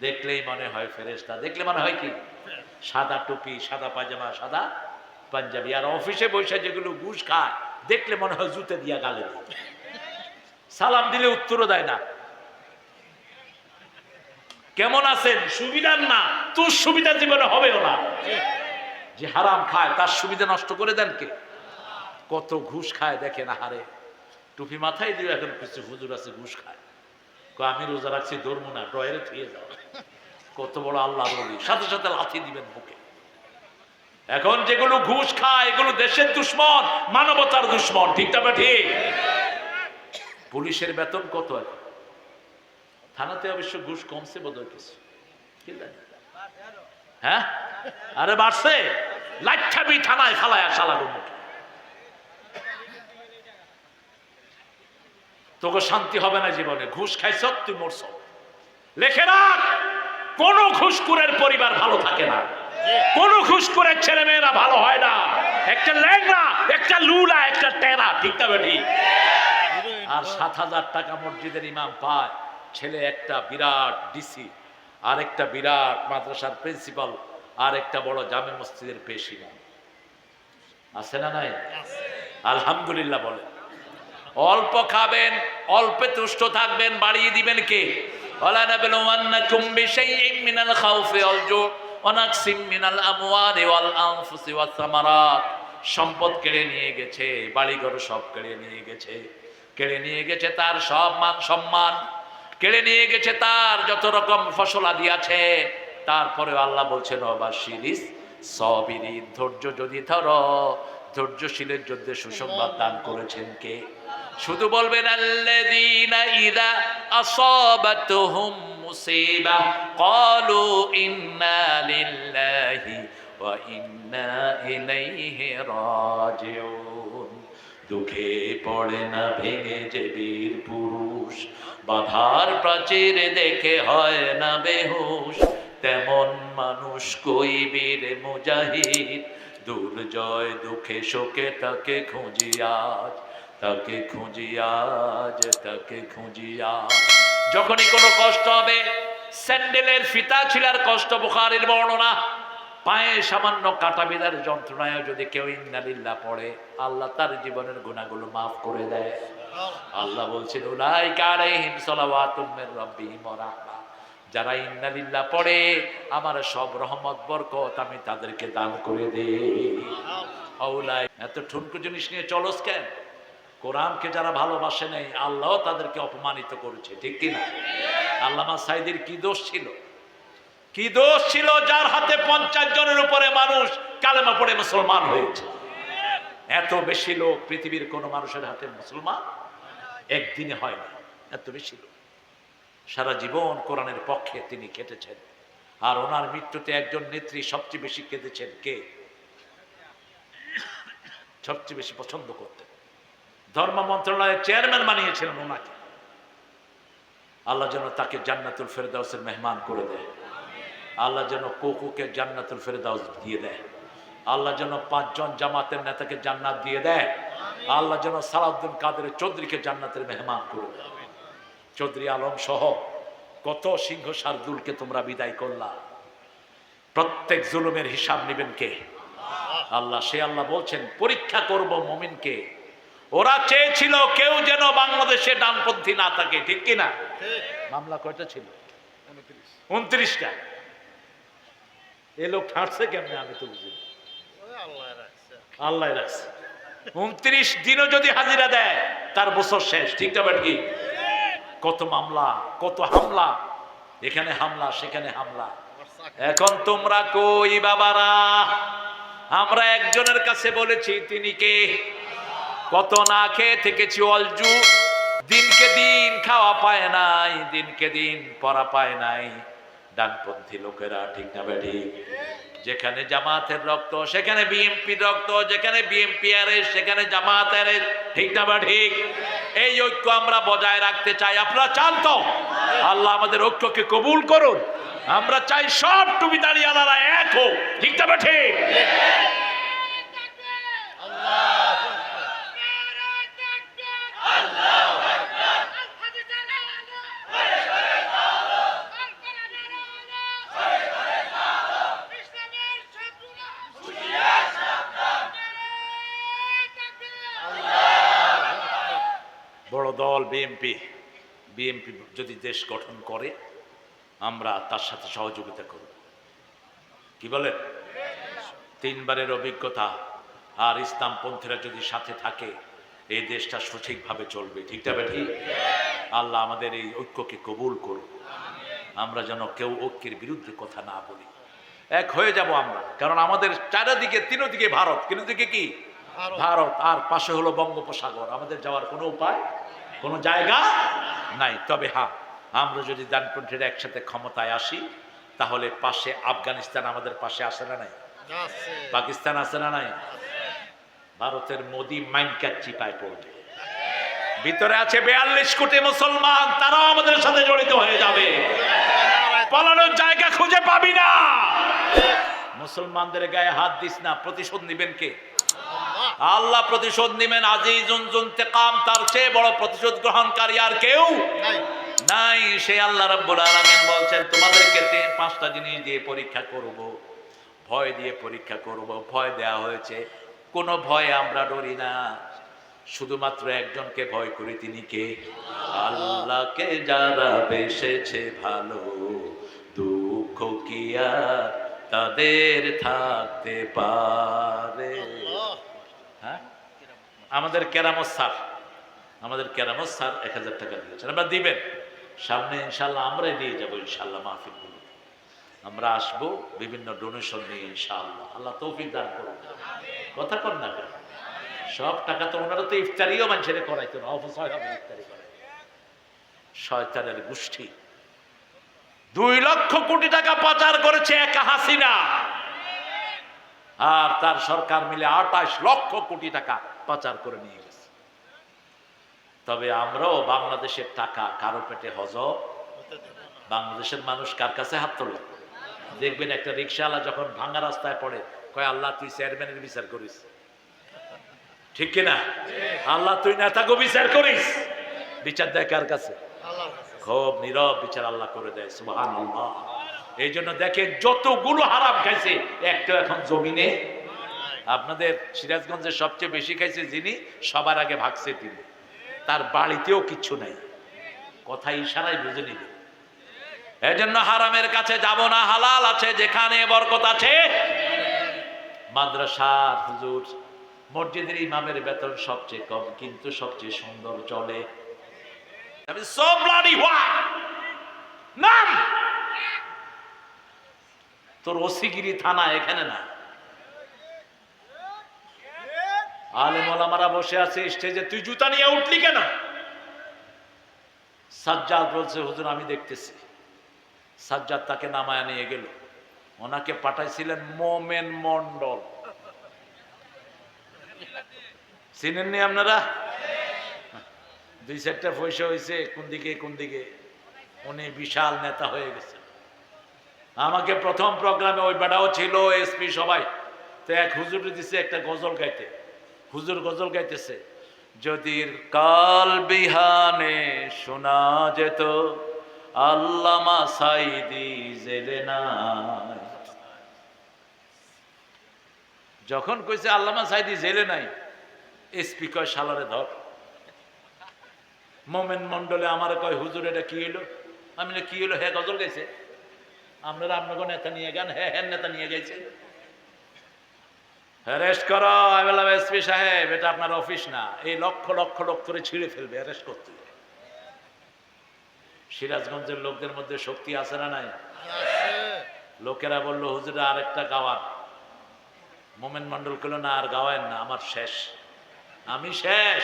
দেখলেই মনে হয় ফেরেশতা, দেখলে মনে হয় কি সাদা টুপি, সাদা পায়জামা, সাদা পাঞ্জাবি। আর অফিসে বসে যেগুলো ঘুষ খায় দেখলে মনে হয় জুতে দিয়া গালে দেয়, সালাম দিলে উত্তরও দেয় না। কেমন আছেন? সুবিধার না, তোর সুবিধা জীবনে হবেও না। যে হারাম খায় তার সুবিধা নষ্ট করে দেন কে? কত ঘুষ খায় দেখেন। হারে টুপি মাথায় দিয়ে এখন কিছু হুজুর আছে ঘুষ খায়, আমি রোজা রাখছি ধর্ম না, ড্রয়ারে থুয়ে যাও। কত বড় আল্লাহ বলি, সাথে সাথে লাথি দিবেন বুকে। এখন যেগুলো ঘুষ খায় এগুলো দেশের দুশ্মন, মানবতার দুশ্মন, ঠিক না ঠিক? পুলিশের বেতন কত এখন? থানাতে অবশ্য ঘুষ কমছে বোধহয় কিছু, হ্যাঁ? আরে বাড়ছে, লাইঠাবি থানায় ফালায় শালার মুখে। তোকে শান্তি হবে না জীবনে, ঘুষ খাইছ তুই মরছ। লেখে রাখ, কোন ঘুষখোরের পরিবার ভালো থাকে না, কোন ঘুষখোরের ছেলে মেয়েরা ভালো হয় না। একটা ল্যাংড়া, একটা লুলা, একটা টেরা, ঠিক না বেটি? আর ৭,০০০ টাকা মসজিদের ইমাম পায়, ছেলে একটা বিরাট ডিসি, আর একটা বিরাট মাদ্রাসার প্রিন্সিপাল, আর একটা বড় জামে মসজিদের পেশি। আছে না নাই? আলহামদুলিল্লাহ বলে। অল্প খাবেন, অল্পে তুষ্ট থাকবেন, বাড়িয়ে দিবেন কে? ওয়ালা নাবলুওয়ান্নাকুম বিশাইইম মিনাল খাউফি ওয়াল জু' ওয়া নাকসিম মিনাল আমওয়ালি ওয়াল আনফুসি ওয়াস সামারাত। সম্পদ কেড়ে নিয়ে গেছে, বাড়িঘর সব কেড়ে নিয়ে গেছে, কেড়ে নিয়ে গেছে তার সব মান সম্মান, কেড়ে নিয়ে গেছে তার যত রকম ফসলাদি আছে। তারপরে আল্লাহ বলছেন ওয়াবাশশিরিস সাবিরিন, ধৈর্য যদি ধরো, ধৈর্যশীলের যুদ্ধে সুসংবাদ দান করেছেন কে? শুধু বলবেন আল্লাযীনা ইযা আসাবাতুহুম মুসিবা ক্বালু ইন্না লিল্লাহি ওয়া ইন্না ইলাইহি রাজিউন। দুঃখে পড়ে না ভেঙে যে বীর পুরুষ, বাধার প্রাচীর দেখে হয় না বেহুশ, তেমন মানুষ কই বীর মুজাহিদ, দুর্জয় দুঃখে শোকে তাকে খুঁজি আজ, তাকে খুঁজি আজ, তাকে খুঁজি আজ। যখনই কোনো কষ্ট হবে, স্যান্ডেলের ফিতা ছিলার কষ্ট, বুখারীর বর্ণনা, পায়ে সামান্য কাটা বিঁধার যন্ত্রণায় যদি কেউ ইন্না লিল্লাহ পড়ে, আল্লাহ তার জীবনের গুনাহগুলো মাফ করে দেয়। আল্লাহ বলছেন উলাইকা আলাইহিম সালাওয়াতুম মির রাব্বিহিম ওয়া রাহমা, যারা ইন্না লিল্লাহ পড়ে আমার সব রহমত বরকত আমি তাদেরকে দান করে দেই। আউলাই, এত ঠুনকো জিনিস নিয়ে চলস কেন? কোরআনকে যারা ভালোবাসে নাই, আল্লাহ তাদেরকে অপমানিত করেছে, ঠিক কিনা? আল্লামা সাইদির কি দোষ ছিল? কি দোষ ছিল যার হাতে 50 জনের উপরে মানুষ কালেমা পড়ে মুসলমান হয়েছে? এত বেশি লোক পৃথিবীর কোন মানুষের হাতে মুসলমান একদিনে হয় না, এত বেশি লোক। সারা জীবন কোরআনের পক্ষে তিনি কেটেছেন। আর ওনার মৃত্যুতে একজন নেত্রী সবচেয়ে বেশি কেঁদেছেন কে? সবচেয়ে বেশি পছন্দ করতেন, ধর্ম মন্ত্রণালয়ের চেয়ারম্যান বানিয়েছিলেন ওনাকে। আল্লাহ যেন তাকে জান্নাতুল ফেরদাউসের মেহমান করে দেয়, আল্লাহ যেন কোকুকে জান্নাতুল ফেরদাউস দিয়ে দেয়, আল্লাহ যেন 5 জন জামাতের নেতাকে জান্নাত দিয়ে দেয়, আল্লাহ যেন সালাউদ্দিন কাদের চৌধুরীকে জান্নাতের মেহমান করে দেয়। চৌধুরী আলম সহ কত সিংহ শার্দুলকে তোমরা বিদায় করলা, প্রত্যেক জুলুমের হিসাব নেবেন কে? আল্লাহ। সে আল্লাহ বলছেন পরীক্ষা করব মুমিনকে। ওরা চেয়েছিল কেউ যেন বাংলাদেশে ডানপন্থী না থাকে, ঠিক কিনা? মামলা কয়টা ছিল? 29টা। এ লোক ঠাঁটছে কেমনে আমি তো বুঝি, আল্লাহ রাখছে। 29 দিনও যদি হাজিরা দেয় তার বছর শেষ, ঠিক না কি? কত মামলা, কত হামলা, এখানে হামলা সেখানে হামলা। এখন তোমরা কই বাবারা? আমরা একজনের কাছে বলেছি, তিনি কে? কত না খেয়ে থেকেছি অলজু, দিনকে দিন খাওয়া পায় নাই, দিনকে দিন পড়া পায় নাই ডানপন্থী লোকেরা, ঠিক না বেঠি? যেখানে জামাতের রক্ত সেখানে বিএনপির রক্ত, যেখানে বিএনপি আরেস্ট সেখানে জামাত আরেস্ট, ঠিক না বা ঠিক? এই ঐক্য আমরা বজায় রাখতে চাই। আপনারা চান তো? আল্লাহ আমাদের ঐক্যকে কবুল করুন। আমরা চাই সব টুপিদারি আলাদা এক হোক, ঠিক না বা ঠিক? দল বিএনপি যদি দেশ গঠন করে আমরা তার সাথে সহযোগিতা করব। কি বলেন? 3 বারের অভিজ্ঞতা আর ইসলামপন্থীরা যদি সাথে থাকে এই দেশটা সঠিকভাবে চলবে। ঠিক তবে ঠিক। আল্লাহ আমাদের এই ঐক্যকে কবুল করুন। আমরা যেন কেউ ঐক্যের বিরুদ্ধে কথা না বলি, এক হয়ে যাব আমরা। কারণ আমাদের চারিদিকে তিনদিকে ভারত, তিনদিকে কি ভারত, আর পাশে হলো বঙ্গোপসাগর। আমাদের যাওয়ার কোনো উপায়, কোনো জায়গা নাই। তবে হ্যাঁ, আমরা যদি ডানপন্থীরা একসাথে ক্ষমতায় আসি তাহলে পাশে আফগানিস্তান আমাদের পাশে আসে না নাই? পাকিস্তান আছে না নাই? ভারতের মোদি মাইনকার চিপায় পড়বে। ভিতরে আছে 42 কোটি মুসলমান, তারাও আমাদের সাথে জড়িত হয়ে যাবে। পালানোর জায়গা খুঁজে পাবি না। মুসলমানদের গায়ে হাত দিস না। প্রতিশোধ নিবেন কে? আল্লাহ প্রতিশোধ নিবেন। আজিজুন যুনতিকাম, তার চেয়ে বড় প্রতিশোধ গ্রহণকারী আর কেউ নাই। সে আল্লাহ রাব্বুল আলামিন বলছেন, তোমাদেরকে 5টা জিনিস দিয়ে পরীক্ষা করব, ভয় দিয়ে পরীক্ষা করব। ভয় দেয়া হয়েছে, কোনো ভয়ে আমরা ডরি না, শুধুমাত্র একজনকে ভয় করি। তিনি কে? আল্লাহকে যারা বেসেছে ভালো, দুঃখ কি আর তাদের থাকতে পারে? হ্যাঁ, আমাদের কেরামত স্যার 1000 টাকা দিয়েছেন। আমরা দিবেন সামনে ইনশাল্লাহ, আমরাই দিয়ে যাবো ইনশাল্লাহ। মাহফিলগুলো আমরা আসবো বিভিন্ন ডোনেশন নিয়ে ইনশাআল্লাহ। আল্লাহ তৌফিক দান করুন। কথা কর না কেন? সব টাকা তো ওনারা তো ইফতারিও মানুষের করাইতো না, অপচয় হবে ইফতারি করে। শয়তানের গোষ্ঠী 2 লক্ষ কোটি টাকা পাচার করেছে একা হাসিনা, আর তার সরকার মিলে 28 লক্ষ কোটি টাকা পাচার করে নিয়ে গেছে। তবে আমরাও বাংলাদেশের টাকা কারো পেটে হজম। বাংলাদেশের মানুষ কার কাছে হাত তোলে? দেখবেন একটা রিক্সাওয়ালা যখন ভাঙা রাস্তায় পড়ে কয়, আল্লাহ তুই চেয়ারম্যানের বিচার করিস। ঠিক কিনা? আল্লাহ তুই নেতাকে বিচার করিস। বিচার দেয় কার কাছে? খুব নীরব বিচার আল্লাহ করে দেয়। সুবহানাল্লাহ। এই জন্য দেখেন যতগুলো হারাম খাইছে একটা এখন জমিনে। আপনাদের সিরাজগঞ্জে সবচেয়ে বেশি খাইছে যিনি, সবার আগে ভাগছে তিনি। তার বাড়িতেও কিচ্ছু নাই, কথা ইশারায় বুঝে নিবে। এই জন্য হারামের কাছে যাব না। হালাল আছে যেখানে বরকত আছে। মাদ্রাসার হুজুর, মসজিদের ইমামের বেতন সবচেয়ে কম কিন্তু সবচেয়ে সুন্দর চলে। নাম তোর ওসিগিরি থানা এখানে না। আলেম ওলামারা বসে আছে স্টেজে, তুই জুতা নিয়ে উঠলি কেন? সাজ্জাদ বলছে, হুজুর আমি দেখতেছি। সাজ্জাদ তাকে নামায়া নিয়ে গেল। ওনাকে পাঠাইছিলেন মোমেন মন্ডল। চিনেননি আপনারা? 2-4টা পয়সা হয়েছে কোন দিকে। উনি বিশাল নেতা হয়ে গেছে। আমাকে প্রথম প্রোগ্রামে ওই বেটাও ছিল, এসপি সবাই। তো এক হুজুর দিছে একটা গজল গাইতে। হুজুর গজল গাইতেছে, যদি কাল বিহানে শোনা যেত আল্লামা সাইদি জেলে নাই। যখন কইছে আল্লামা সাইদি জেলে নাই, এসপি কয় শালারে ধর। মোমেন মন্ডলে আমার কয়, হুজুর এটা কি হলো? আমি কি হলো? হ্যাঁ গজল গাইছে। আপনারা আপনাকে নেতা নিয়ে গান? হ্যাঁ নেতা নিয়ে গেছে। অ্যারেস্ট করো। আমি বললাম, এসপি সাহেব এটা আপনার অফিস না, এই লক্ষ লক্ষ লোক করে ছিঁড়ে ফেলবে, অ্যারেস্ট করতে। সিরাজগঞ্জের লোকদের মধ্যে শক্তি আছে না নাই? লোকেরা বললো, হুজুর আরেকটা গাওয়ান। মোমেন মন্ডল কইল, না আর গাওয়ান না, আমার শেষ, আমি শেষ।